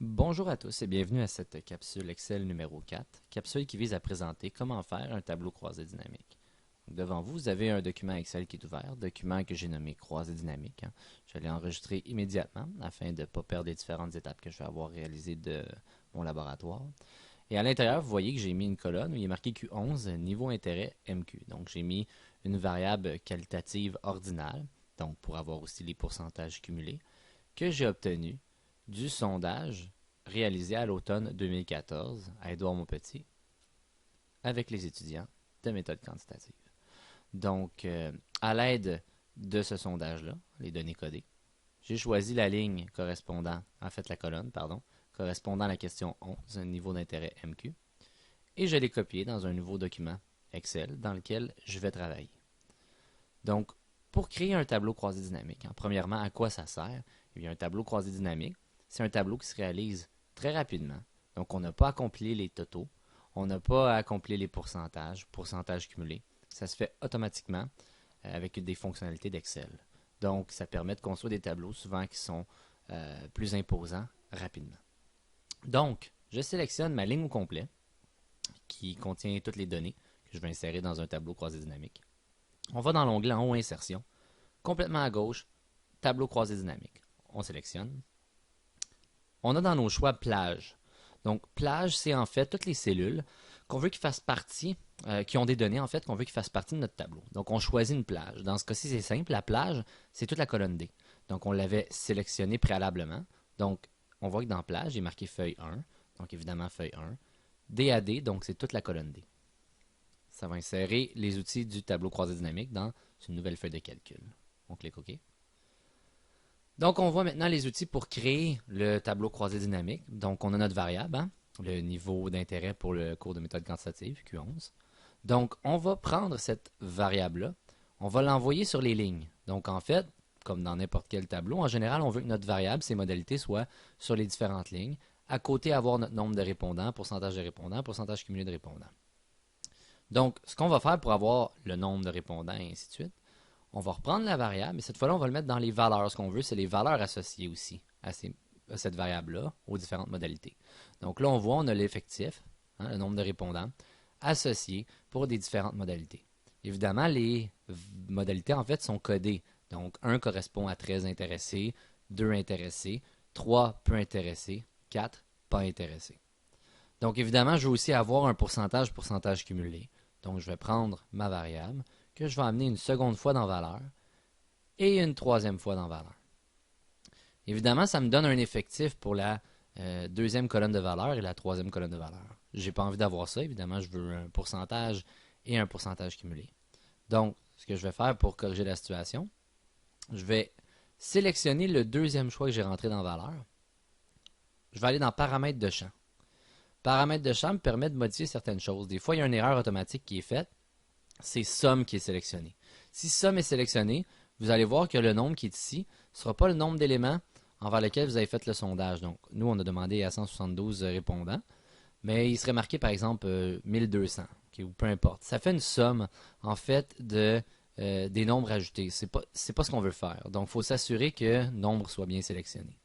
Bonjour à tous et bienvenue à cette capsule Excel numéro 4, capsule qui vise à présenter comment faire un tableau croisé dynamique. Devant vous, vous avez un document Excel qui est ouvert, document que j'ai nommé croisé dynamique. Je l'ai enregistré immédiatement afin de ne pas perdre les différentes étapes que je vais avoir réalisées de mon laboratoire. Et à l'intérieur, vous voyez que j'ai mis une colonne où il est marqué Q11, niveau intérêt MQ. Donc j'ai mis une variable qualitative ordinale, donc pour avoir aussi les pourcentages cumulés, que j'ai obtenu du sondage réalisé à l'automne 2014 à Édouard-Montpetit avec les étudiants de méthode quantitative. Donc, à l'aide de ce sondage-là, les données codées, j'ai choisi la ligne correspondant, en fait la colonne, pardon, correspondant à la question 11, un niveau d'intérêt MQ, et je l'ai copié dans un nouveau document Excel dans lequel je vais travailler. Donc, pour créer un tableau croisé dynamique, premièrement, à quoi ça sert? Eh bien, un tableau croisé dynamique, c'est un tableau qui se réalise très rapidement. Donc, on n'a pas à compiler les totaux, on n'a pas à compiler les pourcentages cumulés. Ça se fait automatiquement avec des fonctionnalités d'Excel. Donc, ça permet de construire des tableaux souvent qui sont plus imposants rapidement. Donc, je sélectionne ma ligne au complet qui contient toutes les données que je vais insérer dans un tableau croisé dynamique. On va dans l'onglet en haut Insertion, complètement à gauche, Tableau croisé dynamique. On sélectionne. On a dans nos choix Plage. Donc, plage, c'est en fait toutes les cellules qu'on veut qu'ils fassent partie, qui ont des données en fait qu'on veut qu'ils fassent partie de notre tableau. Donc, on choisit une plage. Dans ce cas-ci, c'est simple. La plage, c'est toute la colonne D. Donc, on l'avait sélectionné préalablement. Donc, on voit que dans plage, il est marqué feuille 1. Donc, évidemment, feuille 1. DAD, donc c'est toute la colonne D. Ça va insérer les outils du tableau croisé dynamique dans une nouvelle feuille de calcul. On clique OK. Donc, on voit maintenant les outils pour créer le tableau croisé dynamique. Donc, on a notre variable, le niveau d'intérêt pour le cours de méthode quantitative, Q11. Donc, on va prendre cette variable-là, on va l'envoyer sur les lignes. Donc, en fait, comme dans n'importe quel tableau, en général, on veut que notre variable, ses modalités, soient sur les différentes lignes. À côté, avoir notre nombre de répondants, pourcentage cumulé de répondants. Donc, ce qu'on va faire pour avoir le nombre de répondants et ainsi de suite, on va reprendre la variable, mais cette fois-là, on va le mettre dans les valeurs. Ce qu'on veut, c'est les valeurs associées aussi à cette variable-là, aux différentes modalités. Donc là, on voit, on a l'effectif, le nombre de répondants, associé pour des différentes modalités. Évidemment, les modalités, en fait, sont codées. Donc, 1 correspond à très intéressé, 2 intéressé, 3 peu intéressé, 4 pas intéressé. Donc, évidemment, je veux aussi avoir un pourcentage cumulé. Donc, je vais prendre ma variable, que je vais amener une seconde fois dans valeur et une troisième fois dans valeur. Évidemment, ça me donne un effectif pour la deuxième colonne de valeur et la troisième colonne de valeur. J'ai pas envie d'avoir ça, évidemment, je veux un pourcentage et un pourcentage cumulé. Donc, ce que je vais faire pour corriger la situation, je vais sélectionner le deuxième choix que j'ai rentré dans valeur. Je vais aller dans paramètres de champ. Paramètres de champ me permet de modifier certaines choses. Des fois, il y a une erreur automatique qui est faite. C'est somme qui est sélectionné. Si somme est sélectionné, vous allez voir que le nombre qui est ici ne sera pas le nombre d'éléments envers lesquels vous avez fait le sondage. Donc, nous, on a demandé à 172 répondants, mais il serait marqué, par exemple, 1200, ou peu importe. Ça fait une somme, en fait, des nombres ajoutés. C'est pas ce qu'on veut faire. Donc, il faut s'assurer que nombre soit bien sélectionné.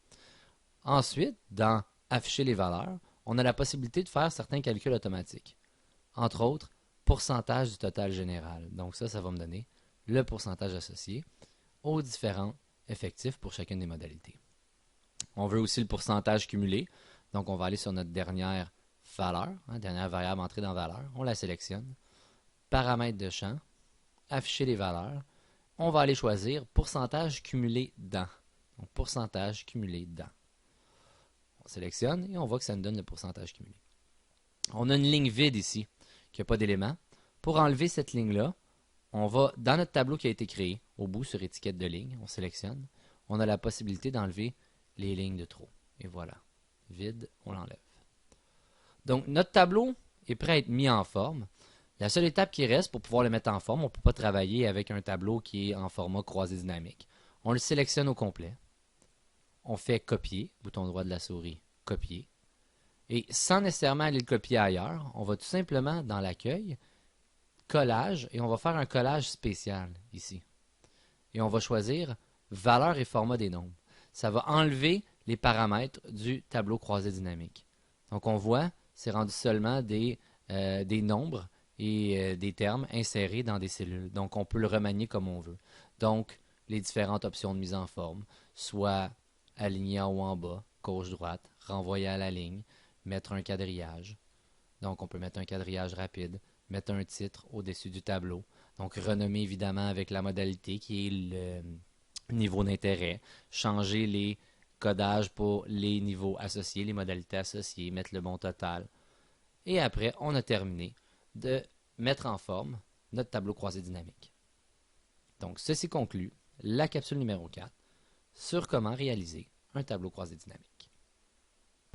Ensuite, dans Afficher les valeurs, on a la possibilité de faire certains calculs automatiques. Entre autres, pourcentage du total général. Donc ça va me donner le pourcentage associé aux différents effectifs pour chacune des modalités. On veut aussi le pourcentage cumulé. Donc on va aller sur notre dernière valeur, dernière variable entrée dans valeur. On la sélectionne. Paramètres de champ. Afficher les valeurs. On va aller choisir pourcentage cumulé dans. Donc pourcentage cumulé dans. On sélectionne et on voit que ça nous donne le pourcentage cumulé. On a une ligne vide ici qui n'a pas d'éléments. Pour enlever cette ligne-là, on va dans notre tableau qui a été créé, au bout sur étiquette de ligne, on sélectionne. On a la possibilité d'enlever les lignes de trop. Et voilà, vide, on l'enlève. Donc notre tableau est prêt à être mis en forme. La seule étape qui reste pour pouvoir le mettre en forme, on ne peut pas travailler avec un tableau qui est en format croisé dynamique. On le sélectionne au complet. On fait copier, bouton droit de la souris, copier. Et sans nécessairement aller le copier ailleurs, on va tout simplement dans l'accueil, collage, et on va faire un collage spécial ici. Et on va choisir valeur et format des nombres. Ça va enlever les paramètres du tableau croisé dynamique. Donc on voit, c'est rendu seulement des nombres et des termes insérés dans des cellules. Donc on peut le remanier comme on veut. Donc les différentes options de mise en forme, soit aligner en haut en bas, gauche-droite, renvoyer à la ligne, mettre un quadrillage. Donc on peut mettre un quadrillage rapide, mettre un titre au-dessus du tableau. Donc renommer évidemment avec la modalité qui est le niveau d'intérêt, changer les codages pour les niveaux associés, les modalités associées, mettre le bon total. Et après, on a terminé de mettre en forme notre tableau croisé dynamique. Donc ceci conclut la capsule numéro 4 sur comment réaliser un tableau croisé dynamique.